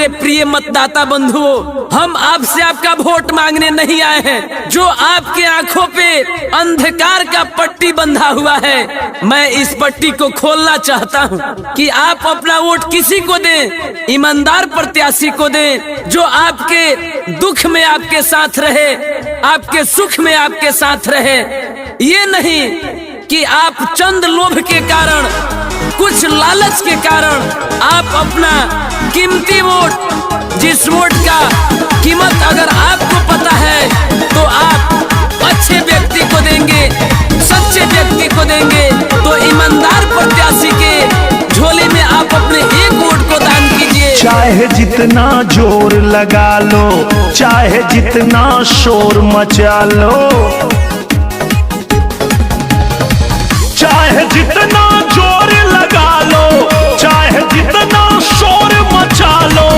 मेरे प्रिय मतदाता बंधुओं, हम आपसे आपका वोट मांगने नहीं आए हैं। जो आपके आंखों पे अंधकार का पट्टी बंधा हुआ है, मैं इस पट्टी को खोलना चाहता हूं कि आप अपना वोट किसी को दें, ईमानदार प्रत्याशी को दें, जो आपके दुख में आपके साथ रहे, आपके सुख में आपके साथ रहे। ये नहीं कि आप चंद लोभ के कारण, कुछ लालच के कारण आप अपना कीमती वोट, जिस वोट का कीमत अगर आपको पता है तो आप अच्छे व्यक्ति को देंगे, सच्चे व्यक्ति को देंगे। तो ईमानदार प्रत्याशी के झोले में आप अपने एक वोट को दान कीजिए। चाहे जितना जोर लगा लो, चाहे जितना शोर मचा लो, चाहे जितना जोर लगा लो, चाहे जितना शोर मचा लो,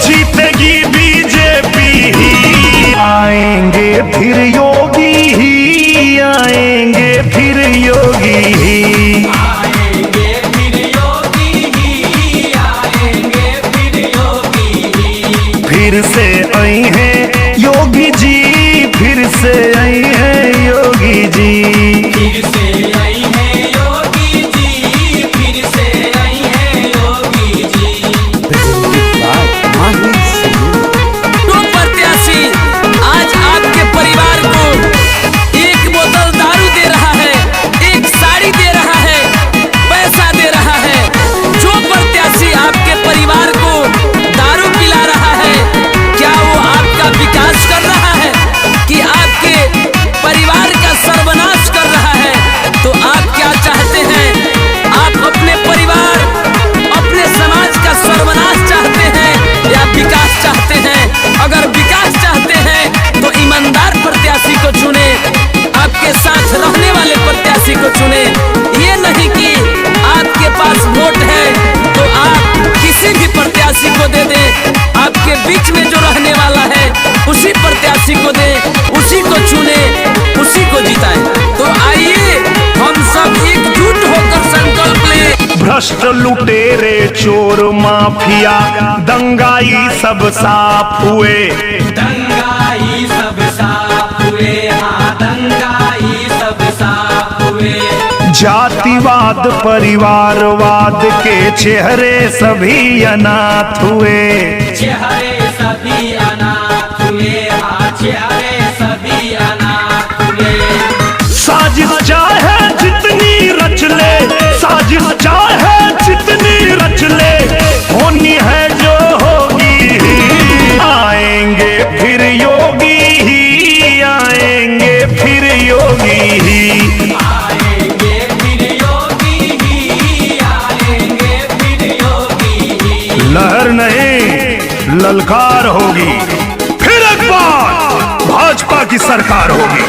जीतेगी बीजेपी ही। आएंगे फिर योगी ही, आएंगे फिर योगी ही, आएंगे फिर योगी ही, आएंगे फिर योगी ही। फिर से आई हैं योगी जी, फिर से आई हैं योगी जी, फिर से आई है योगी जी, फिर से आई है योगी जी। तो प्रत्याशी आज आपके परिवार को एक बोतल दारू दे रहा है, एक साड़ी दे रहा है, पैसा दे रहा है। जो प्रत्याशी आपके परिवार को दारू पिला रहा है, क्या वो आपका विकास कर रहा है कि आपके परिवार का सर्वनाश कर रहा है? तो आप क्या चाहते हैं? आप अपने परिवार, अपने समाज का सर्वनाश चाहते हैं या विकास चाहते हैं? अगर विकास चाहते हैं तो ईमानदार प्रत्याशी को चुने, आपके साथ रहने वाले प्रत्याशी को चुने। ये नहीं कि आपके पास वोट है तो आप किसी भी प्रत्याशी को दे दें। आपके बीच में जो रहने वाला है उसी प्रत्याशी को दें, उसी को चुने, उसी को जिताएं। तो आइए हम सब एकजुट होकर संकल्प लें। भ्रष्ट लुटेरे चोर माफिया दंगाई सब साफ हुए, दंगाई सब साफ हुए, हाँ दंगाई सब साफ हुए। जातिवाद परिवारवाद के चेहरे सभी अनाथ हुए, चेहरे सभी अनाथ हुए, हाँ चेहरे सभी अनाथ हुए। साजिश चाहे जितनी रच ले, साजिश चाहे जितनी रच ले, होनी है जो होगी ही। आएंगे फिर योगी ही, आएंगे फिर योगी ही, आएंगे फिर योगी ही, आएंगे फिर योगी ही। लहर नहीं ललकार होगी, फिर एक बार भाजपा की सरकार होगी।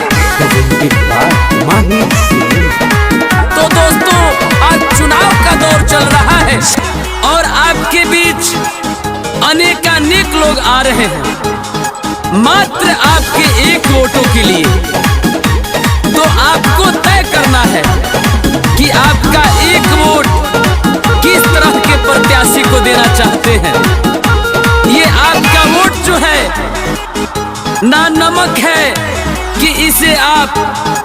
तो दोस्तों, आज चुनाव का दौर चल रहा है और आपके बीच अनेकानेक लोग आ रहे हैं मात्र आपके एक वोटों के लिए। तो आपको तय करना है कि आपका एक वोट किस तरह के प्रत्याशी को देना चाहते हैं। ये आपका वोट जो है ना नमक है कि इसे आप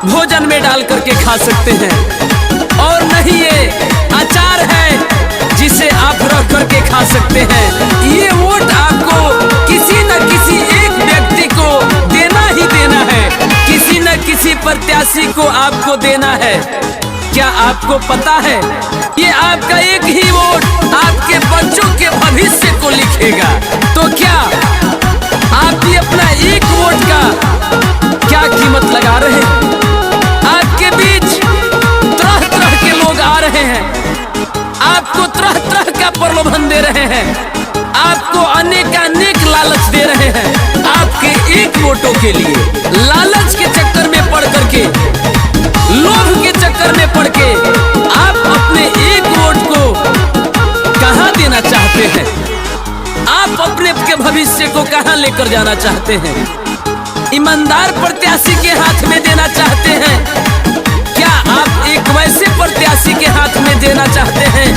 भोजन में डाल करके खा सकते हैं, और नहीं ये अचार है जिसे आप रख करके खा सकते हैं। ये वोट आपको किसी न किसी एक व्यक्ति को देना ही देना है, किसी न किसी प्रत्याशी को आपको देना है। क्या आपको पता है ये आपका एक ही वोट आपके बच्चों के भविष्य को लिखेगा? तो क्या आप भी अपना एक वोट का क्या कीमत लगा रहे हैं? आपके बीच तरह तरह के लोग आ रहे हैं, आपको तरह तरह का प्रलोभन दे रहे हैं, आपको अनेकानेक लालच दे रहे हैं आपके एक वोटों के लिए। लालच के चक्कर में पड़ करके, लोभ के चक्कर में पड़ के आप अपने एक वोट को कहां देना चाहते हैं? आप अपने के भविष्य को कहां लेकर जाना चाहते हैं? ईमानदार प्रत्याशी के हाथ में देना चाहते हैं? क्या आप एक वैसे प्रत्याशी के हाथ में देना चाहते हैं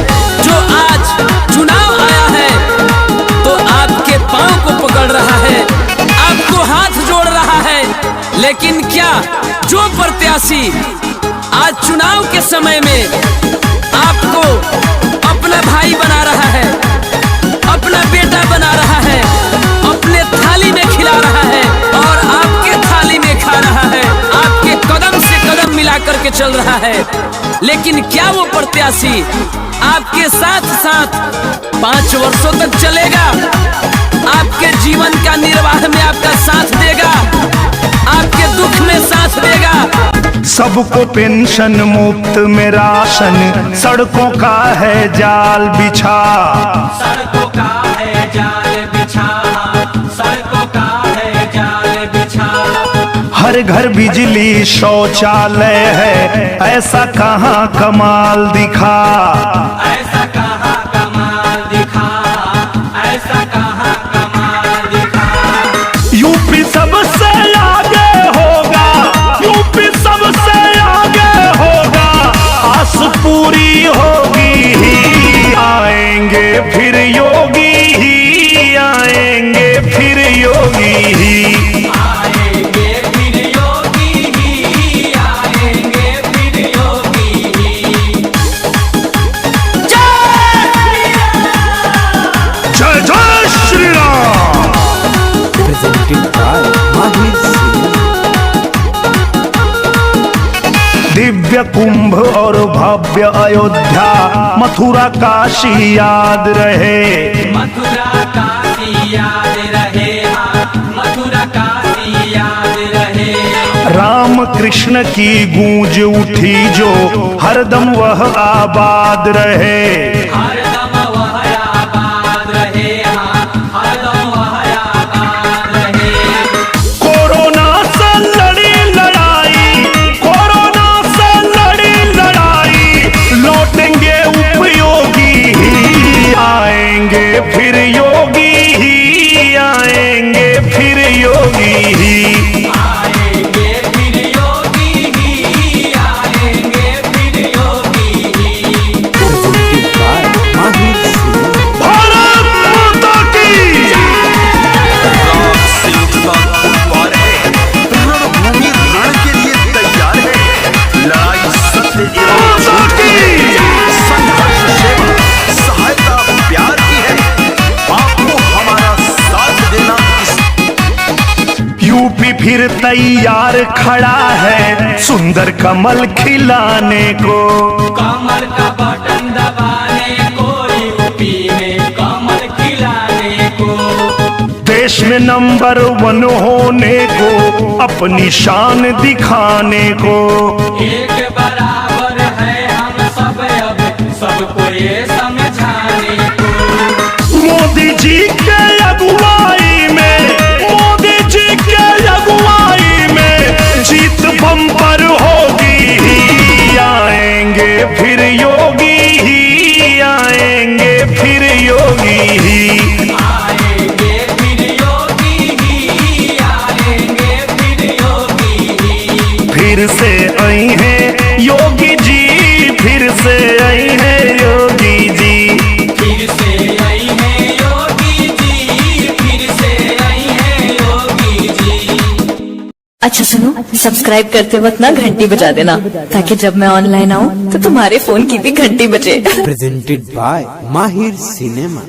जो आज चुनाव आया है तो आपके लेकिन क्या जो प्रत्याशी आज चुनाव के समय में आपको अपना भाई बना रहा है, अपना बेटा बना रहा है, अपने थाली में खिला रहा है और आपके थाली में खा रहा है, आपके कदम से कदम मिला करके चल रहा है, लेकिन क्या वो प्रत्याशी आपके साथ साथ 5 वर्षों तक चलेगा, आपके जीवन का निर्वाह में आपका साथ देगा, आपके दुख में साथ देगा? सबको पेंशन मुफ्त में राशन, सड़कों का है जाल बिछा, सड़कों का है जाल बिछा, सड़कों का है जाल बिछा। हर घर बिजली शौचालय है, ऐसा कहाँ कमाल दिखा, ऐसा कहाँ कमाल दिखा, ऐसा कहाँ कमाल दिखा। यूपी सबसे आगे होगा, यूपी सबसे आगे होगा, आस पूरी होगी ही, आएंगे फिर योगी ही, आएंगे फिर योगी ही। आएंगे फिर योगी ही, आएंगे फिर योगी ही। जय जय श्री राम। दिव्य कुंभ और भव्य अयोध्या, मथुरा काशी याद रहे, मथुरा काशी याद रहे, हाँ, मथुरा काशी याद रहे। राम कृष्ण की गूंज उठी जो, हरदम वह आबाद रहे, हरदम वह आबाद रहे, हाँ, हरदम वह आबाद रहे। कोरोना से लड़ी लड़ाई, कोरोना से लड़ी लड़ाई, लौटेंगे उपयोगी ही, आएंगे फिर योगी ही, आएंगे फिर योगी ही। आएंगे फिर योगी ही, आएंगे फिर योगी ही। भारत माता की राम से उठता तूफान है, रणभूमि रण के लिए तैयार है, लड़ाई सत्य एवं झूठ की है, संघर्ष सेवा सहायता प्यार की है, आपको हमारा साथ देना इस यूपी फिर तैयार खड़ा है, सुंदर कमल खिलाने को, कमर का बटन दबाने को, यूपी में कमल खिलाने को। देश में नंबर 1 होने को, अपनी शान दिखाने को, एक बराबर है हम सब, अब सबको ये समझाने को। मोदी जी के अगुवाई में, मोदी जी के अगुवाई में, जीत बम्पर होगी ही, आएंगे फिर योगी ही, आएंगे फिर योगी ही। आएंगे फिर योगी ही, आएंगे फिर योगी ही। फिर से आई हैं योगी जी, फिर से आई हैं योगी जी। फिर से आई है योगी जी, फिर से आई है योगी जी। अच्छा सुनो, सब्सक्राइब करते वक्त ना घंटी बजा देना, ताकि जब मैं ऑनलाइन आऊँ तो तुम्हारे फोन की भी घंटी बजे। presented by Mahir Cinema।